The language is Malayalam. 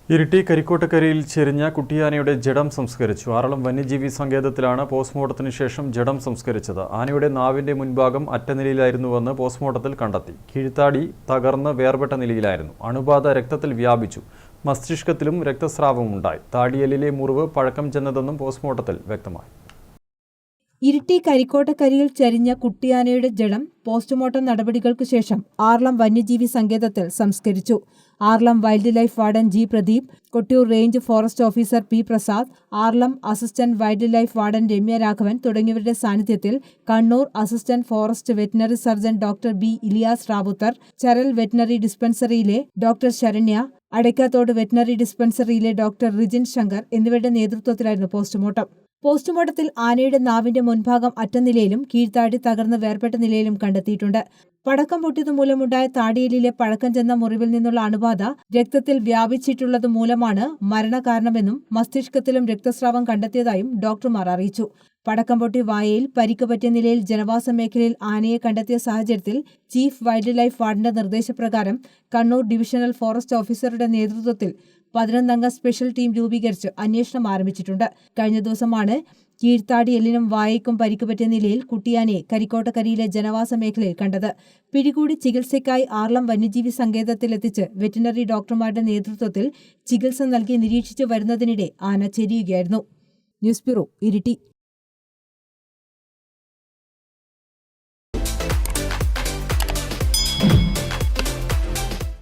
ഇരിട്ടി കരിക്കോട്ടക്കരയിൽ ചെരിഞ്ഞ കുട്ടിയാനയുടെ ജഡം സംസ്കരിച്ചു. ആറളം വന്യജീവി സങ്കേതത്തിലാണ് പോസ്റ്റ്മോർട്ടത്തിന് ശേഷം ജഡം സംസ്കരിച്ചത്. ആനയുടെ നാവിന്റെ മുൻഭാഗം അറ്റനിലയിലായിരുന്നുവെന്ന് പോസ്റ്റ്മോർട്ടത്തിൽ കണ്ടെത്തി. കീഴ്ത്താടി തകർന്ന് വേർപെട്ട നിലയിലായിരുന്നു. അണുബാധ രക്തത്തിൽ വ്യാപിച്ചു. മസ്തിഷ്കത്തിലും രക്തസ്രാവമുണ്ടായി. താടിയെല്ലിലെ മുറിവ് പഴക്കം ചെന്നതെന്നും പോസ്റ്റ്മോർട്ടത്തിൽ വ്യക്തമായി. ഇരിട്ടി കരിക്കോട്ടക്കരിയിൽ ചരിഞ്ഞ കുട്ടിയാനയുടെ ജഡം പോസ്റ്റ്മോർട്ടം നടപടികൾക്ക് ശേഷം ആറളം വന്യജീവി സങ്കേതത്തിൽ സംസ്കരിച്ചു. Aralam wildlife warden G Pradeep, Kottiyoor range forest officer P Prasad, Aralam assistant wildlife warden Ramya Raghavan തുടങ്ങിയവരുടെ സാന്നിധ്യത്തിൽ Kannur assistant forest veterinary surgeon doctor B Iliyas Ravuthar, Charal veterinary ഡിസ്പെൻസറിയിലെ ഡോക്ടർ ശരണ്യ, അടയ്ക്കാത്തോട് വെറ്റിനറി ഡിസ്പെൻസറിയിലെ ഡോക്ടർ റിജിൻ ശങ്കർ എന്നിവരുടെ നേതൃത്വത്തിലായിരുന്നു പോസ്റ്റ്മോർട്ടം. പോസ്റ്റ്മോർട്ടത്തിൽ ആനയുടെ നാവിന്റെ മുൻഭാഗം അറ്റനിലയിലും കീഴ്ത്താടി തകർന്ന് വേർപെട്ട നിലയിലും കണ്ടെത്തിയിട്ടുണ്ട്. പടക്കം പൊട്ടിയതു മൂലമുണ്ടായ താടിയെല്ലിലെ പഴക്കം ചെന്ന മുറിവിൽ നിന്നുള്ള അണുബാധ രക്തത്തിൽ വ്യാപിച്ചിട്ടുള്ളത് മൂലമാണ് മരണകാരണമെന്നും മസ്തിഷ്കത്തിലും രക്തസ്രാവം കണ്ടെത്തിയതായും ഡോക്ടർമാർ അറിയിച്ചു. പടക്കം പൊട്ടി വായയിൽ പരിക്ക് പറ്റിയ നിലയിൽ ജനവാസ മേഖലയിൽ ആനയെ കണ്ടെത്തിയ സാഹചര്യത്തിൽ ചീഫ് വൈൽഡ് ലൈഫ് വാർഡന്റെ നിർദ്ദേശപ്രകാരം കണ്ണൂർ ഡിവിഷണൽ ഫോറസ്റ്റ് ഓഫീസറുടെ നേതൃത്വത്തിൽ 11-അംഗ സ്പെഷ്യൽ ടീം രൂപീകരിച്ച് അന്വേഷണം ആരംഭിച്ചിട്ടുണ്ട്. കഴിഞ്ഞ ദിവസമാണ് കീഴ്ത്താടി എല്ലിനും വായയ്ക്കും പരിക്ക് പറ്റിയ നിലയിൽ കുട്ടിയാനയെ കരിക്കോട്ടക്കരിയിലെ ജനവാസ മേഖലയിൽ കണ്ടത്. പിടികൂടി ചികിത്സയ്ക്കായി ആറളം വന്യജീവി സങ്കേതത്തിലെത്തിച്ച് വെറ്റിനറി ഡോക്ടർമാരുടെ നേതൃത്വത്തിൽ ചികിത്സ നൽകി നിരീക്ഷിച്ചു വരുന്നതിനിടെ ആന ചെരിയുകയായിരുന്നു. News bureau, Iritty.